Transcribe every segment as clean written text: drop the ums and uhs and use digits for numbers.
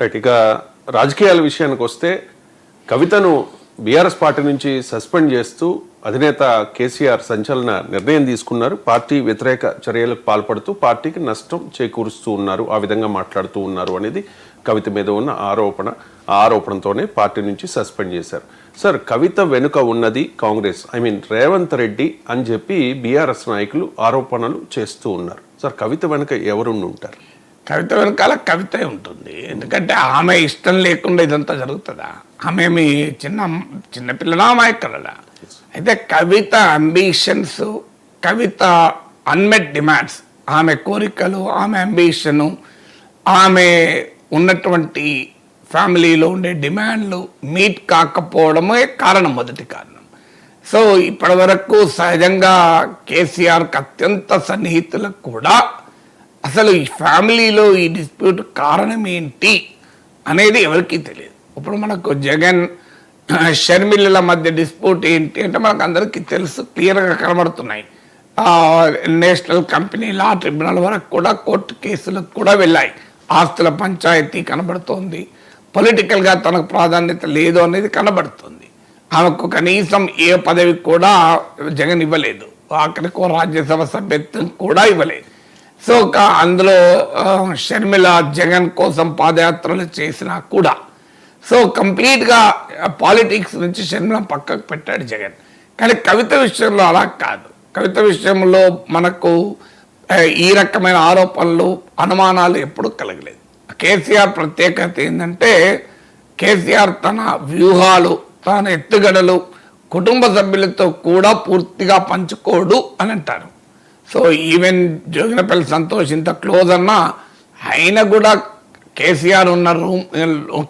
Right. ఇక రాజకీయాల విషయానికి వస్తే కవితను బీఆర్ఎస్ పార్టీ నుంచి సస్పెండ్ చేస్తూ అధినేత కేసీఆర్ సంచలన నిర్ణయం తీసుకున్నారు. పార్టీ వ్యతిరేక చర్యలకు పాల్పడుతూ పార్టీకి నష్టం చేకూరుస్తూ ఉన్నారు, ఆ విధంగా మాట్లాడుతూ ఉన్నారు అనేది కవిత మీద ఉన్న ఆరోపణ. ఆ ఆరోపణతోనే పార్టీ నుంచి సస్పెండ్ చేశారు. సార్, కవిత వెనుక ఉన్నది కాంగ్రెస్, రేవంత్ రెడ్డి అని చెప్పి బీఆర్ఎస్ నాయకులు ఆరోపణలు చేస్తూ ఉన్నారు. సార్, కవిత వెనుక ఎవరుండి ఉంటారు? కవిత వెనకాల కవిత ఉంటుంది. ఎందుకంటే ఆమె ఇష్టం లేకుండా ఇదంతా జరుగుతుందా? ఆమె మీ చిన్నపిల్లలా అమాయకులలా? అయితే కవిత అంబిషన్స్, కవిత అన్మెట్ డిమాండ్స్, ఆమె కోరికలు, ఆమె అంబిషను, ఆమె ఉన్నటువంటి ఫ్యామిలీలో ఉండే డిమాండ్లు మీట్ కాకపోవడమే కారణం, మొదటి కారణం. సో ఇప్పటి వరకు సహజంగా కేసీఆర్కి అత్యంత సన్నిహితులకు కూడా అసలు ఈ ఫ్యామిలీలో ఈ డిస్ప్యూట్ కారణం ఏంటి అనేది ఎవరికీ తెలియదు. ఇప్పుడు మనకు జగన్ షర్మిలల మధ్య డిస్ప్యూట్ ఏంటి అంటే మనకు అందరికీ తెలుసు, క్లియర్గా కనబడుతున్నాయి. నేషనల్ కంపెనీ లా ట్రిబ్యునల్ వరకు కూడా కోర్టు కేసులకు కూడా వెళ్ళాయి. ఆస్తుల పంచాయతీ కనబడుతోంది. పొలిటికల్గా తనకు ప్రాధాన్యత లేదు అనేది కనబడుతుంది. ఆమెకు కనీసం ఏ పదవి కూడా జగన్ ఇవ్వలేదు, ఆఖరికి రాజ్యసభ సభ్యత్వం కూడా ఇవ్వలేదు. సో అందులో షర్మిల జగన్ కోసం పాదయాత్రలు చేసినా కూడా సో కంప్లీట్గా పాలిటిక్స్ నుంచి షర్మిల పక్కకు పెట్టాడు జగన్. కానీ కవిత విషయంలో అలా కాదు. కవిత విషయంలో మనకు ఈ రకమైన ఆరోపణలు, అనుమానాలు ఎప్పుడూ కలగలేదు. కేసీఆర్ ప్రత్యేకత ఏంటంటే కేసీఆర్ తన వ్యూహాలు, తన ఎత్తుగడలు కుటుంబ సభ్యులతో కూడా పూర్తిగా పంచుకోడు అని అంటారు. సో ఈవెన్ జోగినపల్లి సంతోష్ ఇంత క్లోజ్ అన్నా ఆయన కూడా కేసీఆర్ ఉన్న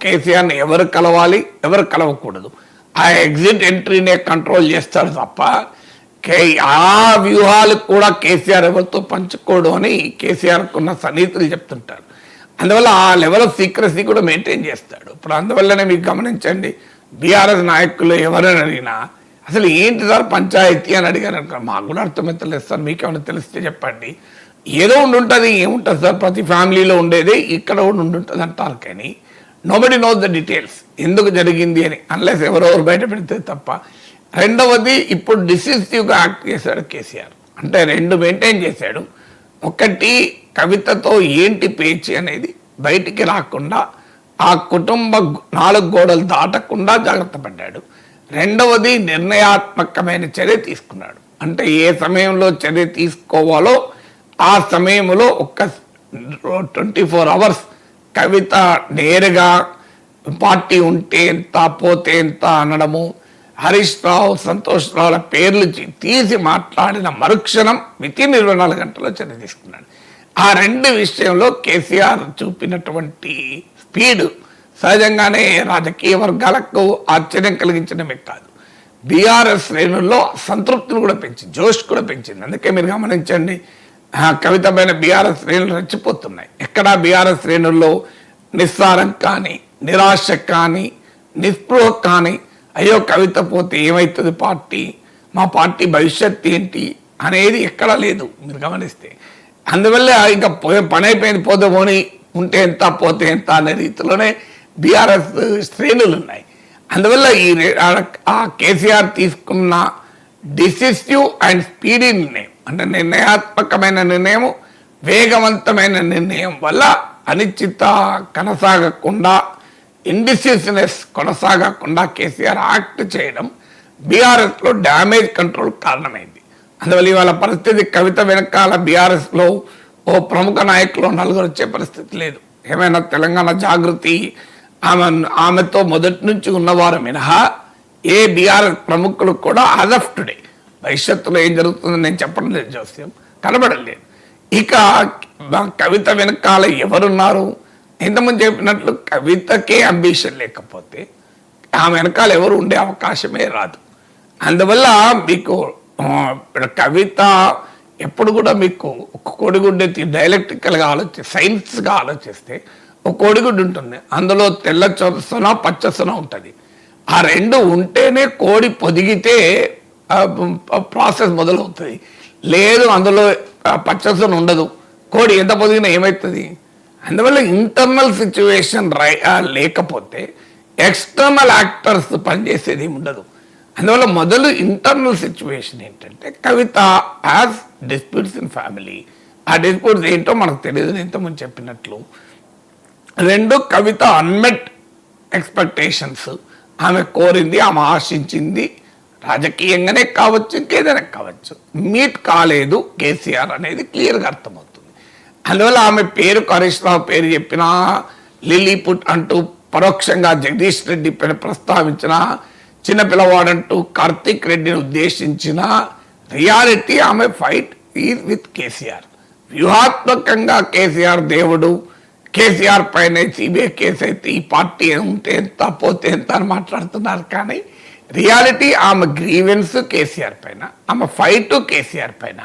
కేసీఆర్ని ఎవరు కలవాలి, ఎవరు కలవకూడదు, ఆ ఎగ్జిట్ ఎంట్రీనే కంట్రోల్ చేస్తాడు తప్ప ఆ వ్యూహాలు కూడా కేసీఆర్ ఎవరితో పంచుకోడు అని కేసీఆర్కు ఉన్న సన్నిహితులు చెప్తుంటారు. అందువల్ల ఆ లెవెల్ ఆఫ్ సీక్రసీ కూడా మెయింటైన్ చేస్తాడు. ఇప్పుడు అందువల్లనే మీకు గమనించండి, బీఆర్ఎస్ నాయకులు ఎవరైనా అడిగినా అసలు ఏంటి సార్ పంచాయతీ అని అడిగారు అనుకో, మాకు కూడా అర్థమవుతలేదు సార్, మీకేమైనా తెలిస్తే చెప్పండి. ఏదో ఉండుంటుంది, ఏముంటుంది సార్, ప్రతి ఫ్యామిలీలో ఉండేది ఇక్కడ కూడా ఉండుంటుంది అంటారు. కానీ నోబడి నోస్ ద డీటెయిల్స్ ఎందుకు జరిగింది అని, అన్లెస్ ఎవరెవరు బయట పెడితే తప్ప. రెండవది, ఇప్పుడు డిసిసివ్గా యాక్ట్ చేశాడు కేసీఆర్. అంటే రెండు మెయింటైన్ చేశాడు. ఒకటి, కవితతో ఏంటి పేచి అనేది బయటికి రాకుండా, ఆ కుటుంబ 4 గోడలు దాటకుండా జాగ్రత్త పడ్డాడు. రెండవది, నిర్ణయాత్మకమైన చర్య తీసుకున్నాడు. అంటే ఏ సమయంలో చర్య తీసుకోవాలో ఆ సమయంలో ఒక్క 24 hours కవిత నేరుగా పార్టీ ఉంటే ఎంత పోతే ఎంత అనడము, హరీష్ రావు, సంతోష్ రావుల పేర్లు తీసి మాట్లాడిన మరుక్షణం వితిన్ 24 గంటల్లో చర్య తీసుకున్నాడు. ఆ రెండు విషయంలో కేసీఆర్ చూపినటువంటి స్పీడ్ సహజంగానే రాజకీయ వర్గాలకు ఆశ్చర్యం కలిగించడమే కాదు, బీఆర్ఎస్ శ్రేణుల్లో సంతృప్తిని కూడా పెంచింది, జోష్ కూడా పెంచింది. అందుకే మీరు గమనించండి, కవిత పైన బీఆర్ఎస్ శ్రేణులు రెచ్చిపోతున్నాయి. ఎక్కడా బీఆర్ఎస్ శ్రేణుల్లో నిస్సారం కానీ, నిరాశ కానీ, నిస్పృహ కానీ, అయ్యో కవిత పోతే ఏమవుతుంది పార్టీ, మా పార్టీ భవిష్యత్తు ఏంటి అనేది ఎక్కడా లేదు మీరు గమనిస్తే. అందువల్ల ఇంకా పని అయిపోయింది, పోతే పోని, ఉంటే ఎంత పోతే ఎంత అనే రీతిలోనే బీఆర్ఎస్ శ్రేణులు ఉన్నాయి. అందువల్ల ఆ కేసీఆర్ తీసుకున్న డిసిసివ్ అండ్ స్పీడీ నిర్ణయం, అంటే నిర్ణయాత్మకమైన నిర్ణయం, వేగవంతమైన నిర్ణయం వల్ల అనిశ్చిత కొనసాగకుండా, ఇండిసిసివ్నెస్ కొనసాగకుండా కేసీఆర్ యాక్ట్ చేయడం బీఆర్ఎస్లో డ్యామేజ్ కంట్రోల్ కారణమైంది. అందువల్ల ఇవాళ పరిస్థితి కవిత వెనకాల బీఆర్ఎస్లో ఓ ప్రముఖ నాయకులు 4 వచ్చే పరిస్థితి లేదు. ఏమైనా తెలంగాణ జాగృతి ఆమెతో మొదటి నుంచి ఉన్నవారు మినహా ఏ బీఆర్ఎస్ ప్రముఖులు కూడా యాజ్ ఆఫ్ టుడే, భవిష్యత్తులో ఏం జరుగుతుందని నేను చెప్పడం లేదు, జోస్యం కనబడలేదు. ఇక కవిత వెనకాల ఎవరున్నారు? ఇంతకుముందు చెప్పినట్లు కవితకే అంబిషన్ లేకపోతే ఆమె వెనకాల ఎవరు ఉండే అవకాశమే రాదు. అందువల్ల మీకు కవిత ఎప్పుడు కూడా మీకు ఒక కోడిగుడ్డు డైలెక్ట్రికల్గా సైన్స్గా ఆలోచిస్తే ఒక కోడిగుడ్డు ఉంటుంది, అందులో తెల్ల సొన పచ్చ సొన ఉంటుంది. ఆ రెండు ఉంటేనే కోడి పొదిగితే ప్రాసెస్ మొదలవుతుంది. లేదు అందులో పచ్చసొన ఉండదు, కోడి ఎంత పొదిగినా ఏమవుతుంది? అందువల్ల ఇంటర్నల్ సిచ్యువేషన్ లేకపోతే ఎక్స్టర్నల్ యాక్టర్స్ పనిచేసేది ఏమి ఉండదు. అందువల్ల మొదలు ఇంటర్నల్ సిచ్యువేషన్ ఏంటంటే కవిత యాజ్ డిస్ప్యూట్స్ ఇన్ ఫ్యామిలీ. ఆ డిస్ప్యూట్స్ ఏంటో మనకు తెలియదు, ఇంతకుముందు చెప్పినట్లు. రెండు, కవిత అన్మెట్ ఎక్స్పెక్టేషన్స్. ఆమె కోరింది, ఆమె ఆశించింది రాజకీయంగానే కావచ్చు, ఇంకేదైనా కావచ్చు, మీట్ కాలేదు కేసీఆర్ అనేది క్లియర్గా అర్థమవుతుంది. అందువల్ల ఆమె పేరు హరీష్ రావు పేరు చెప్పినా, లిలీపుట్ అంటూ పరోక్షంగా జగదీష్ రెడ్డి పైన ప్రస్తావించిన, చిన్నపిల్లవాడంటూ కార్తిక్ రెడ్డిని ఉద్దేశించిన, రియాలిటీ ఆమె ఫైట్ ఈజ్ విత్ కేసీఆర్. వ్యూహాత్మకంగా కేసీఆర్ దేవుడు, కేసీఆర్ పైన సిబిఐ కేసు అయితే ఈ పార్టీ ఉంటే ఎంత పోతే ఎంత అని మాట్లాడుతున్నారు. కానీ రియాలిటీ ఆమె గ్రీవెన్స్ కేసీఆర్ పైన, ఆమె ఫైట్ కేసీఆర్ పైన.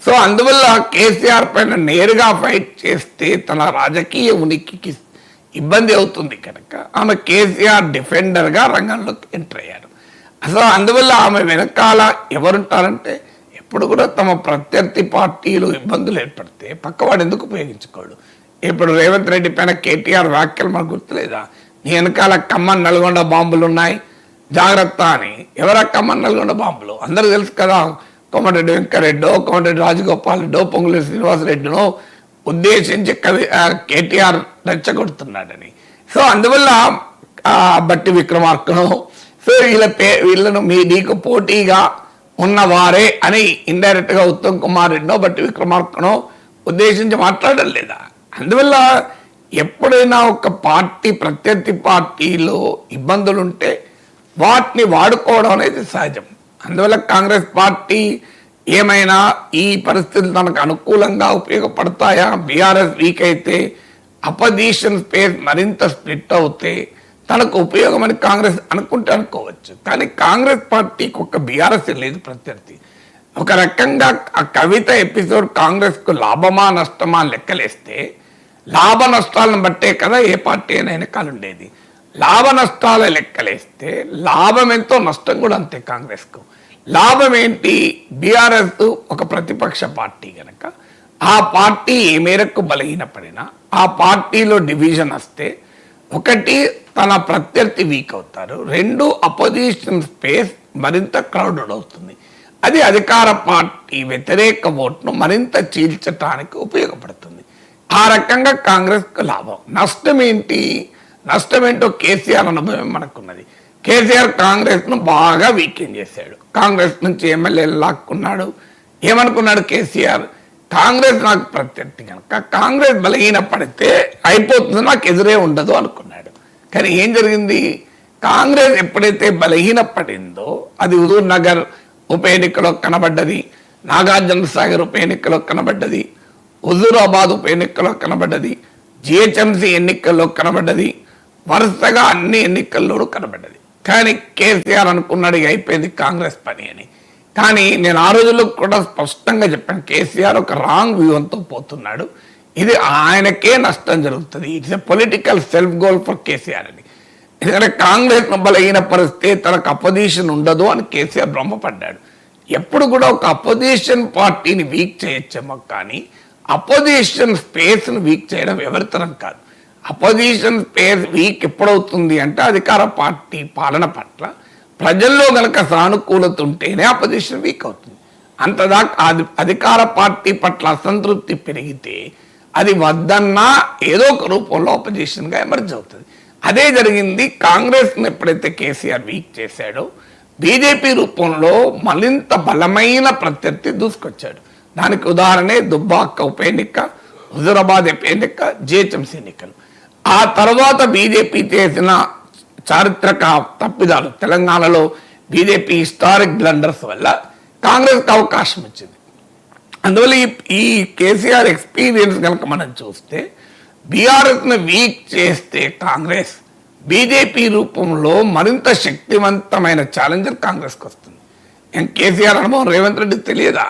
సో అందువల్ల కేసీఆర్ పైన నేరుగా ఫైట్ చేస్తే తన రాజకీయ ఉనికికి ఇబ్బంది అవుతుంది కనుక ఆమె కేసీఆర్ డిఫెండర్గా రంగంలోకి ఎంటర్ అయ్యారు. అసలు అందువల్ల ఆమె వెనకాల ఎవరుంటారంటే ఎప్పుడు కూడా తమ ప్రత్యర్థి పార్టీలు ఇబ్బందులు ఏర్పడితే పక్కవాడు ఎందుకు ఉపయోగించుకోడు. ఇప్పుడు రేవంత్ రెడ్డి పైన కేటీఆర్ వ్యాఖ్యలు మనకు గుర్తులేదా? నీ వెనకాల ఖమ్మం నల్గొండ బాంబులు ఉన్నాయి జాగ్రత్త అని. ఎవరా ఖమ్మం నల్గొండ బాంబులు? అందరూ తెలుసు కదా. కోమటిరెడ్డి వెంకరెడ్డో, కోమటిరెడ్డి రాజగోపాల్ రెడ్డో, పొంగులేటి శ్రీనివాసరెడ్డినో ఉద్దేశించి కేటీఆర్ రెచ్చగొడుతున్నాడని. సో అందువల్ల బట్టి విక్రమార్కను, సో వీళ్ళను నీకు పోటీగా ఉన్నవారే అని ఇండైరెక్ట్ గా ఉత్తమ్ కుమార్ రెడ్డినో బట్టి విక్రమార్కనో ఉద్దేశించి మాట్లాడడం లేదా? అందువల్ల ఎప్పుడైనా ఒక పార్టీ ప్రత్యర్థి పార్టీలో ఇబ్బందులు ఉంటే వాటిని వాడుకోవడం అనేది సహజం. అందువల్ల కాంగ్రెస్ పార్టీ ఏమైనా ఈ పరిస్థితులు తనకు అనుకూలంగా ఉపయోగపడతాయా? బీఆర్ఎస్ వీక్ అయితే, అపోజిషన్ స్పేస్ మరింత స్ప్లిట్ అవుతే తనకు ఉపయోగమని కాంగ్రెస్ అనుకుంటే అనుకోవచ్చు. కానీ కాంగ్రెస్ పార్టీకి ఒక బీఆర్ఎస్ లేదు ప్రత్యర్థి. ఒక రకంగా ఆ కవిత ఎపిసోడ్ కాంగ్రెస్కు లాభమా నష్టమా లెక్కలేస్తే లాభ నష్టాలను బట్టే కదా ఏ పార్టీ అయినా వెనకాల ఉండేది. లాభ నష్టాల లెక్కలేస్తే లాభం ఎంతో, నష్టం కూడా అంతే కాంగ్రెస్కు. లాభం ఏంటి? బీఆర్ఎస్ ఒక ప్రతిపక్ష పార్టీ కనుక ఆ పార్టీ ఏ మేరకు బలహీనపడినా ఆ పార్టీలో డివిజన్ వస్తే, ఒకటి తన ప్రత్యర్థి వీక్ అవుతారు, రెండు అపోజిషన్ స్పేస్ మరింత క్రౌడెడ్ అవుతుంది. అది అధికార పార్టీ వ్యతిరేక ఓట్ను మరింత చీల్చడానికి ఉపయోగపడుతుంది. ఆ రకంగా కాంగ్రెస్కు లాభం. నష్టం ఏంటి? నష్టం ఏంటో కేసీఆర్ అనుభవం మనకున్నది. కేసీఆర్ కాంగ్రెస్ను బాగా వీకెన్ చేశాడు. కాంగ్రెస్ నుంచి ఎమ్మెల్యేలు లాక్కున్నాడు. ఏమనుకున్నాడు కేసీఆర్? కాంగ్రెస్ నాకు ప్రత్యర్థి కనుక కాంగ్రెస్ బలహీనపడితే అయిపోతుంది, నాకు ఎదురే ఉండదు అనుకున్నాడు. కానీ ఏం జరిగింది? కాంగ్రెస్ ఎప్పుడైతే బలహీనపడిందో అది హుజూర్ నగర్ ఉప ఎన్నికలో కనబడ్డది, నాగార్జున సాగర్ ఉప ఎన్నికలో కనబడ్డది, హుజూరాబాద్ ఉప ఎన్నికలో కనబడ్డది, జిహెచ్ఎంసీ ఎన్నికల్లో కనబడ్డది, వరుసగా అన్ని ఎన్నికల్లోనూ కనబడ్డది. కానీ కేసీఆర్ అనుకున్నాడు అయిపోయింది కాంగ్రెస్ పని అని. కానీ నేను ఆ రోజుల్లో కూడా స్పష్టంగా చెప్పాను, కేసీఆర్ ఒక రాంగ్ వ్యూహంతో పోతున్నాడు, ఇది ఆయనకే నష్టం జరుగుతుంది. It's a political self goal for KCR అని. ఎందుకంటే కాంగ్రెస్ బలహీన పరిస్థితి తనకు అపోజిషన్ ఉండదు అని కేసీఆర్ భ్రమపడ్డాడు. ఎప్పుడు కూడా ఒక అపోజిషన్ పార్టీని వీక్ చేయొచ్చేమో, కానీ అపోజిషన్ స్పేస్ను వీక్ చేయడం ఎవరితరం కాదు. అపోజిషన్ స్పేస్ వీక్ ఎప్పుడవుతుంది అంటే అధికార పార్టీ పాలన పట్ల ప్రజల్లో గనక సానుకూలత ఉంటేనే అపోజిషన్ వీక్ అవుతుంది. అంతదాకా అధికార పార్టీ పట్ల అసంతృప్తి పెరిగితే అది వద్దన్నా ఏదో ఒక రూపంలో అపోజిషన్గా ఎమర్జ్ అవుతుంది. అదే జరిగింది. కాంగ్రెస్ను ఎప్పుడైతే కేసీఆర్ వీక్ చేశాడో బీజేపీ రూపంలో మరింత బలమైన ప్రత్యర్థి దూసుకొచ్చాడు. దానికి ఉదాహరణే దుబ్బాక ఉప ఎన్నిక, హుజూరాబాద్ ఉప ఎన్నిక, జిహెచ్ఎంసీ ఎన్నికలు. ఆ తర్వాత బీజేపీ చేసిన చారిత్రక తప్పిదాలు, తెలంగాణలో బీజేపీ హిస్టారిక్ బ్లండర్స్ వల్ల కాంగ్రెస్కి అవకాశం వచ్చింది. అందువల్ల ఈ కేసీఆర్ ఎక్స్పీరియన్స్ కనుక మనం చూస్తే బీఆర్ఎస్ను వీక్ చేస్తే కాంగ్రెస్ బీజేపీ రూపంలో మరింత శక్తివంతమైన ఛాలెంజర్ కాంగ్రెస్కి వస్తుంది. కేసీఆర్ అనుభవం రేవంత్ రెడ్డికి తెలియదా?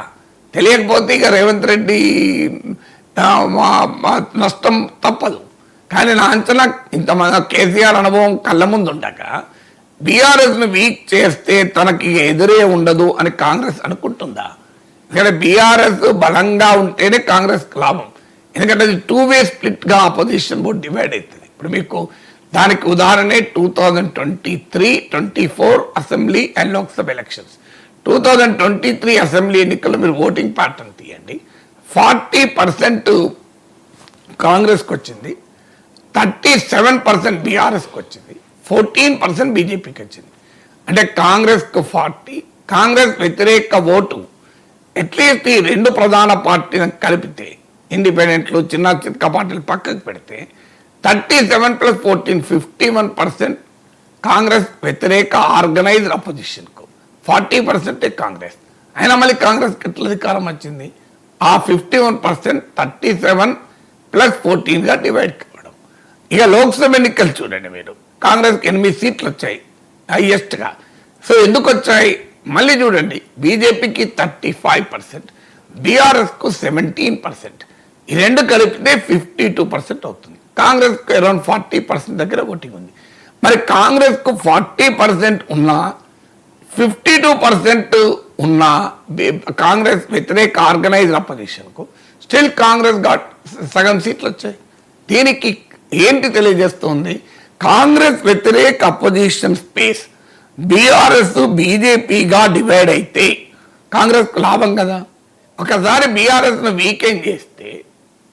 తెలియకపోతే ఇక రేవంత్ రెడ్డి నష్టం తప్పదు. కానీ నా అంచనా ఇంతమంది కేసీఆర్ అనుభవం కళ్ళ ముందు ఉండక బీఆర్ఎస్ను వీక్ చేస్తే తనకి ఎదురే ఉండదు అని కాంగ్రెస్ అనుకుంటుందా? ఇక్కడ బీఆర్ఎస్ బలంగా ఉంటేనే కాంగ్రెస్ లాభం. ఎందుకంటే అది 2-way స్ప్లిట్గా అపోజిషన్ బోర్డు డివైడ్ అవుతుంది. ఇప్పుడు మీకు దానికి ఉదాహరణే 2023-24 assembly and Lok Sabha elections. 2023 assembly ఎన్నికల్లో మీరు ఓటింగ్ ప్యాటర్న్ తీయండి. 40% కాంగ్రెస్కి వచ్చింది, 37% బీఆర్ఎస్కి వచ్చింది, 14% బీజేపీకి వచ్చింది. అంటే కాంగ్రెస్కు 40, కాంగ్రెస్ వ్యతిరేక ఓటు అట్లీస్ట్ ఈ రెండు ప్రధాన పార్టీలను కలిపితే, ఇండిపెండెంట్లు చిన్న చిత్క పార్టీలు పక్కకు పెడితే 37 + 14 51% కాంగ్రెస్ వ్యతిరేక ఆర్గనైజ్డ్ అపోజిషన్కు, 40% కాంగ్రెస్. అయినా మళ్ళీ కాంగ్రెస్కి ఎట్లా అధికారం వచ్చింది? ఆ 51% 37 + 14గా డివైడ్ కావడం. ఇక లోక్సభ ఎన్నికలు చూడండి మీరు, కాంగ్రెస్కి 8 సీట్లు వచ్చాయి హైయెస్ట్గా. సో ఎందుకు వచ్చాయి? మళ్ళీ చూడండి, బీజేపీకి 35%, బీఆర్ఎస్కు 17%. ఈ రెండు కలిపితే 52% అవుతుంది. కాంగ్రెస్కు అరౌండ్ 40% దగ్గర ఓటింగ్ ఉంది. మరి కాంగ్రెస్కు 40% ఉన్నా, 52% ఉన్న కాంగ్రెస్ వ్యతిరేక ఆర్గనైజ్డ్ అపోజిషన్కు స్టిల్ కాంగ్రెస్ ఘాట్ సగం సీట్లు వచ్చాయి. దీనికి ఏంటి తెలియజేస్తుంది? కాంగ్రెస్ వ్యతిరేక అపోజిషన్ స్పేస్ బీఆర్ఎస్ బీజేపీగా డివైడ్ అయితే కాంగ్రెస్కు లాభం కదా. ఒకసారి బీఆర్ఎస్ను వీకెండ్ చేస్తే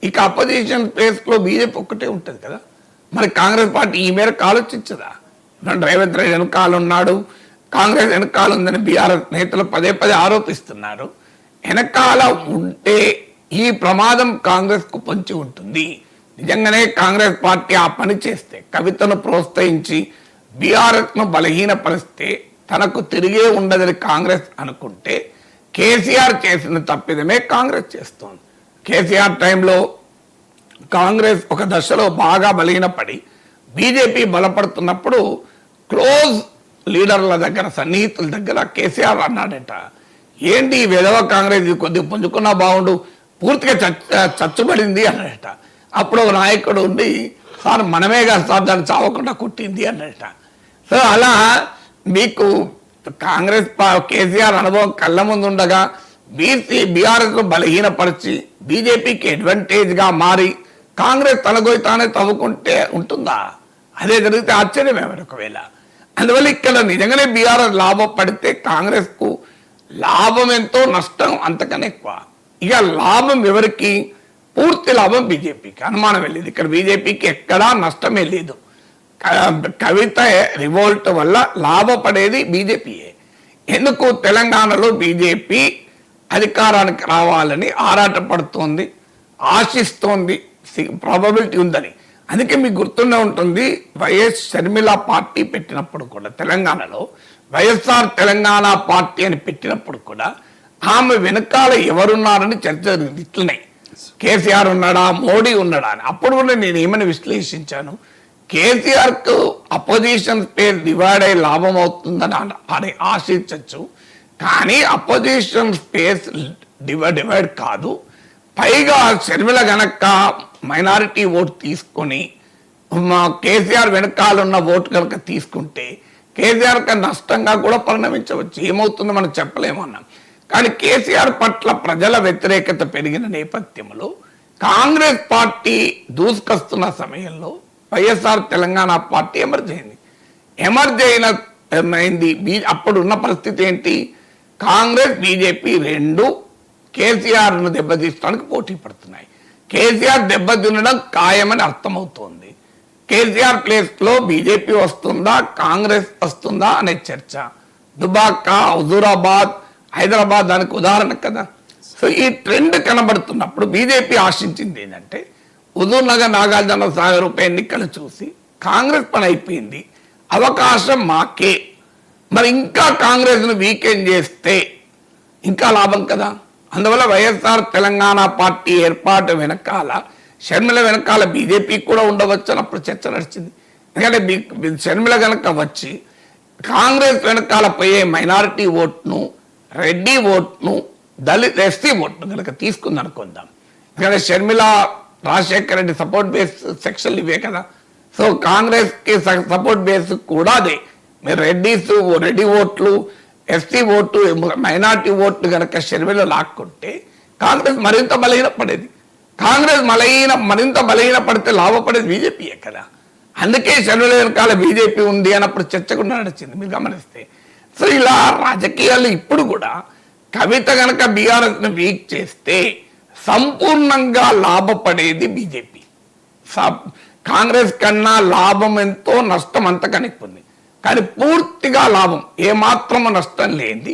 ఇక అపోజిషన్ స్పేస్లో బీజేపీ ఒక్కటే ఉంటుంది కదా. మరి కాంగ్రెస్ పార్టీ ఈ మేరకు ఆలోచించదా? రేవంత్ రెడ్డి వెనకాల ఉన్నాడు, కాంగ్రెస్ వెనకాల ఉందని బీఆర్ఎస్ నేతలు పదే ఆరోపిస్తున్నారు. వెనకాల ఉంటే ఈ ప్రమాదం కాంగ్రెస్కు పొంచి ఉంటుంది. నిజంగానే కాంగ్రెస్ పార్టీ ఆ పని చేస్తే, కవితను ప్రోత్సహించి బీఆర్ఎస్ను బలహీనపరిస్తే తనకు తిరిగే ఉండదని కాంగ్రెస్ అనుకుంటే, కేసీఆర్ చేసిన తప్పిదమే కాంగ్రెస్ చేస్తోంది. కేసీఆర్ టైంలో కాంగ్రెస్ ఒక దశలో బాగా బలహీనపడి బీజేపీ బలపడుతున్నప్పుడు క్లోజ్ లీడర్ల దగ్గర, సన్నిహితుల దగ్గర కేసీఆర్ అన్నాడట, ఏంటి ఈ విధవ కాంగ్రెస్ ఇది కొద్దిగా పుంజుకున్నా బాగుండు, పూర్తిగా చచ్చుబడింది అన్నాడట. అప్పుడు ఒక నాయకుడు ఉండి, సార్ మనమే కాదు సార్ దాన్ని చావకుండా కొట్టింది అన్నాడట. సో అలా మీకు కాంగ్రెస్ కేసీఆర్ అనుభవం కళ్ళ ముందు ఉండగా బీఆర్ఎస్ను బలహీనపరిచి బీజేపీకి అడ్వాంటేజ్గా మారి కాంగ్రెస్ తనగోయి తానే తవ్వుకుంటే ఉంటుందా? అదే జరిగితే ఆశ్చర్యమే మరి ఒకవేళ. అందువల్ల ఇక్కడ నిజంగానే బీఆర్ఎస్ లాభపడితే కాంగ్రెస్కు లాభం ఎంతో, నష్టం అంతకన్నా ఎక్కువ. ఇక లాభం ఎవరికి? పూర్తి లాభం బీజేపీకి, అనుమానం వెళ్ళేది. ఇక్కడ బీజేపీకి ఎక్కడా నష్టమే లేదు. కవిత రివోల్ట్ వల్ల లాభపడేది బీజేపీయే. ఎందుకు? తెలంగాణలో బీజేపీ అధికారానికి రావాలని ఆరాటపడుతోంది, ఆశిస్తోంది, ప్రాబబిలిటీ ఉందని. అందుకే మీకు గుర్తుండే ఉంటుంది, వైఎస్ షర్మిల పార్టీ పెట్టినప్పుడు కూడా తెలంగాణలో వైఎస్ఆర్ తెలంగాణ పార్టీ అని పెట్టినప్పుడు కూడా ఆమె వెనకాల ఎవరున్నారని చర్చ జరిగింది. ఇట్లనే కేసీఆర్ ఉన్నాడా, మోడీ ఉన్నాడా అని. అప్పుడు కూడా నేను ఏమని విశ్లేషించాను, కేసీఆర్కు అపోజిషన్ స్పేస్ డివైడ్ అయ్యి లాభం అవుతుందని అని ఆశించవచ్చు, కానీ అపోజిషన్ స్పేస్ డివైడ్ కాదు. పైగా షర్మిల గనక మైనారిటీ ఓటు తీసుకొని కేసీఆర్ వెనకాల ఉన్న ఓటు కనుక తీసుకుంటే కేసీఆర్ నష్టంగా కూడా పరిణమించవచ్చు. ఏమవుతుందో మనం చెప్పలేమన్నాం. కానీ కేసీఆర్ పట్ల ప్రజల వ్యతిరేకత పెరిగిన నేపథ్యంలో కాంగ్రెస్ పార్టీ దూసుకొస్తున్న సమయంలో వైఎస్ఆర్ తెలంగాణ పార్టీ ఎమర్జ్ అయింది. అప్పుడున్న పరిస్థితి ఏంటి? కాంగ్రెస్ బీజేపీ రెండు కేసీఆర్ను దెబ్బతీయడానికి పోటీ పడుతున్నాయి. కేసీఆర్ దెబ్బతినడం ఖాయమని అర్థమవుతోంది. కేసీఆర్ ప్లేస్లో బీజేపీ వస్తుందా, కాంగ్రెస్ వస్తుందా అనే చర్చ. దుబాక, హుజూరాబాద్, హైదరాబాద్ దానికి ఉదాహరణ కదా. సో ఈ ట్రెండ్ కనబడుతున్నప్పుడు బీజేపీ ఆశించింది ఏంటంటే, హుజూర్ నగర్, నాగార్జున సాగర్ ఉప ఎన్నికలు చూసి కాంగ్రెస్ పని అయిపోయింది, అవకాశం మాకే, మరి ఇంకా కాంగ్రెస్ను వీకెండ్ చేస్తే ఇంకా లాభం కదా. అందువల్ల వైఎస్ఆర్ తెలంగాణ పార్టీ ఏర్పాటు వెనకాల, షర్మిల వెనకాల బీజేపీ కూడా ఉండవచ్చు అని అప్పుడు చర్చ నడిచింది. ఎందుకంటే షర్మిల కనుక వచ్చి కాంగ్రెస్ వెనకాల పోయే మైనారిటీ ఓట్ను, రెడ్డి ఓట్ను, దళిత ఎస్టీ ఓట్ను కనుక తీసుకుంది అనుకుందాం. ఎందుకంటే షర్మిల, రాజశేఖర రెడ్డి సపోర్ట్ బేస్ సెక్షన్లు ఇవే కదా. సో కాంగ్రెస్కి సపోర్ట్ బేస్ కూడా అదే. మీరు రెడ్డి ఓట్లు, ఎస్టీ ఓటు, మైనార్టీ ఓట్లు కనుక షర్మిల లాక్కుంటే కాంగ్రెస్ మరింత బలహీనపడేది. కాంగ్రెస్ మరింత బలహీన పడితే లాభపడేది బీజేపీయే కదా. అందుకే శనుల వెనకాల బీజేపీ ఉంది అన్నప్పుడు చర్చ కూడా నడిచింది మీరు గమనిస్తే. సో ఇలా రాజకీయాలు ఇప్పుడు కూడా కవిత గనక బీఆర్ఎస్ని వీక్ చేస్తే సంపూర్ణంగా లాభపడేది బీజేపీ. కాంగ్రెస్ కన్నా లాభం ఎంతో, నష్టం అంతకని ఉంది. కానీ పూర్తిగా లాభం, ఏమాత్రము నష్టం లేనిది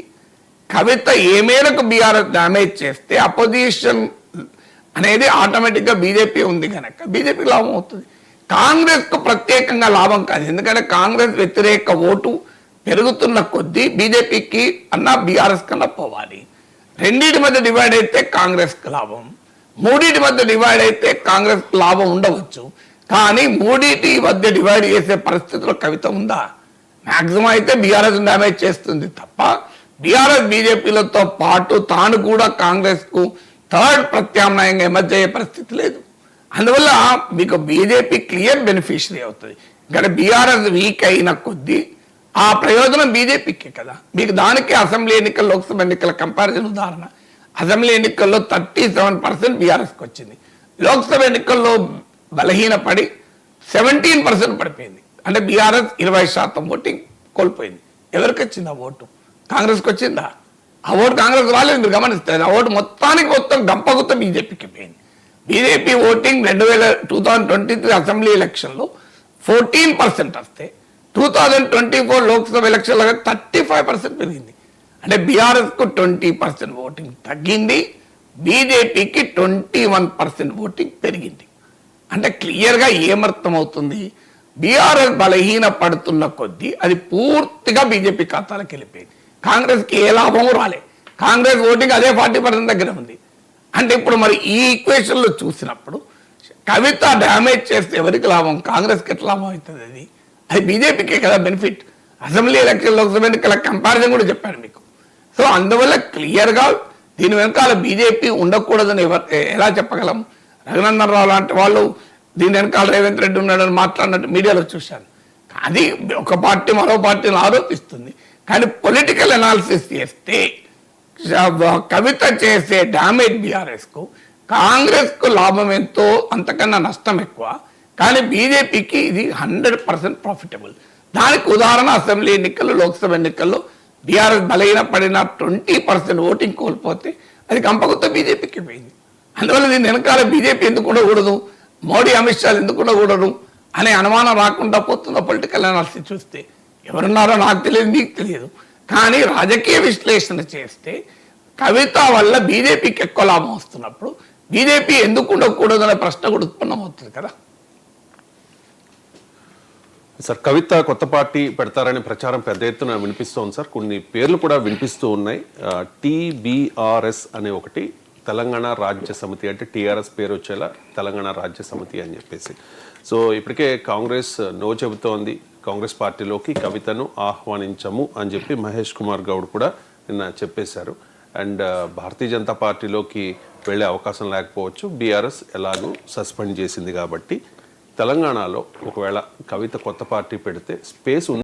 కవిత ఏ మేరకు బీఆర్ఎస్ డ్యామేజ్ చేస్తే అపోజిషన్ అనేది ఆటోమేటిక్గా బీజేపీ ఉంది కనుక బీజేపీకి లాభం అవుతుంది. కాంగ్రెస్కు ప్రత్యేకంగా లాభం కాదు, ఎందుకంటే కాంగ్రెస్ వ్యతిరేక ఓటు పెరుగుతున్న కొద్దీ బీజేపీకి అన్నా బీఆర్ఎస్ కన్నా పోవాలి. రెండింటి మధ్య డివైడ్ అయితే కాంగ్రెస్కి లాభం, మూడింటి మధ్య డివైడ్ అయితే కాంగ్రెస్కి లాభం ఉండవచ్చు. కానీ మూడింటి మధ్య డివైడ్ చేసే పరిస్థితిలో కవిత ఉందా? మ్యాక్సిమం అయితే బీఆర్ఎస్ డ్యామేజ్ చేస్తుంది తప్ప బీఆర్ఎస్ బీజేపీలతో పాటు తాను కూడా కాంగ్రెస్కు థర్డ్ ప్రత్యామ్నాయంగా ఎమర్జ్ అయ్యే పరిస్థితి లేదు. అందువల్ల మీకు బీజేపీ క్లియర్ బెనిఫిషరీ అవుతుంది. ఇక్కడ బీఆర్ఎస్ వీక్ అయిన కొద్దీ ఆ ప్రయోజనం బీజేపీకే కదా. మీకు దానికి అసెంబ్లీ ఎన్నికలు, లోక్సభ ఎన్నికల కంపారిజన్ ఉదాహరణ. అసెంబ్లీ ఎన్నికల్లో 37% బీఆర్ఎస్కి వచ్చింది. లోక్సభ ఎన్నికల్లో బలహీనపడి 17% పడిపోయింది. అంటే బీఆర్ఎస్ 20% ఓటింగ్ కోల్పోయింది. ఎవరికి వచ్చింది ఆ ఓటు? కాంగ్రెస్కి వచ్చిందా? ఆ ఓటు కాంగ్రెస్ రాలేదు. మీరు గమనిస్తారు, ఆ ఓటు మొత్తం గంపగుత్త బీజేపీకి పోయింది. బీజేపీ ఓటింగ్ 2023 అసెంబ్లీ ఎలక్షన్లో 14% వస్తే 2024 లోక్సభ ఎలక్షన్లో 35% పెరిగింది. అంటే బీఆర్ఎస్కు 20% ఓటింగ్ తగ్గింది, బీజేపీకి 21% ఓటింగ్ పెరిగింది. అంటే క్లియర్గా ఏమర్థం అవుతుంది? బీఆర్ఎస్ బలహీన పడుతున్న కొద్దీ అది పూర్తిగా బీజేపీ ఖాతాలకు వెళ్ళిపోయింది. కాంగ్రెస్కి ఏ లాభము రాలే. కాంగ్రెస్ ఓటింగ్ అదే 40% దగ్గర ఉంది. అంటే ఇప్పుడు మరి ఈ ఈక్వేషన్లో చూసినప్పుడు కవిత డ్యామేజ్ చేస్తే ఎవరికి లాభం? కాంగ్రెస్కి ఎట్లా లాభం అవుతుంది? అది బీజేపీకే కదా బెనిఫిట్. అసెంబ్లీ ఎలక్షన్, లోక్సభ ఎన్నికల కంపారిజన్ కూడా చెప్పాను మీకు. సో అందువల్ల క్లియర్గా దీని వెనకాల బీజేపీ ఉండకూడదని ఎలా చెప్పగలం? రఘునందన్ రావు లాంటి వాళ్ళు దీని వెనకాల రేవంత్ రెడ్డి ఉన్నాడని మాట్లాడినట్టు మీడియాలో చూశాను. అది ఒక పార్టీ మరో పార్టీని ఆరోపిస్తుంది. కానీ పొలిటికల్ అనాలిసిస్ చేస్తే కవిత చేసే డ్యామేజ్ బీఆర్ఎస్కు, కాంగ్రెస్కు లాభం ఎంతో, అంతకన్నా నష్టం ఎక్కువ. కానీ బీజేపీకి ఇది 100% ప్రాఫిటబుల్. దానికి ఉదాహరణ అసెంబ్లీ ఎన్నికల్లో, లోక్సభ ఎన్నికల్లో బీఆర్ఎస్ బలహీన పడిన 20% ఓటింగ్ కోల్పోతే అది కంపకొత్త బీజేపీకి పోయింది. అందువల్ల దీని వెనకాల బీజేపీ ఎందుకు ఉండకూడదు, మోడీ అమిత్ షా ఎందుకు ఉండకూడదు అనే అనుమానం రాకుండా పోతున్న పొలిటికల్ అనాలిసిస్ చూస్తే ఎవరున్నారో నాకు తెలియదు, మీకు తెలియదు. కానీ రాజకీయ విశ్లేషణ చేస్తే కవిత వల్ల బీజేపీకి ఎక్కువ లాభం వస్తున్నప్పుడు బీజేపీ ఎందుకు ఉండకూడదు అనే ప్రశ్న కూడా ఉత్పన్నమవుతుంది కదా. సార్, కవిత కొత్త పార్టీ పెడతారనే ప్రచారం పెద్ద ఎత్తున వినిపిస్తోంది సార్. కొన్ని పేర్లు కూడా వినిపిస్తూ ఉన్నాయి. టీబీఆర్ఎస్ అనే ఒకటి, తెలంగాణ రాజ్య సమితి, అంటే టీఆర్ఎస్ పేరు వచ్చేలా తెలంగాణ రాజ్య సమితి అని చెప్పేసి. సో ఇప్పటికే కాంగ్రెస్ నో చెబుతోంది, కాంగ్రెస్ పార్టీలోకి కవితను ఆహ్వానించము అని చెప్పి మహేష్ కుమార్ గౌడ్ కూడా నిన్న చెప్పేశారు. అండ్ భారతీయ జనతా పార్టీలోకి వెళ్ళే అవకాశం లేకపోవచ్చు, బీఆర్ఎస్ ఎలాగూ సస్పెండ్ చేసింది కాబట్టి తెలంగాణలో ఒకవేళ కవిత కొత్త పార్టీ పెడితే స్పేస్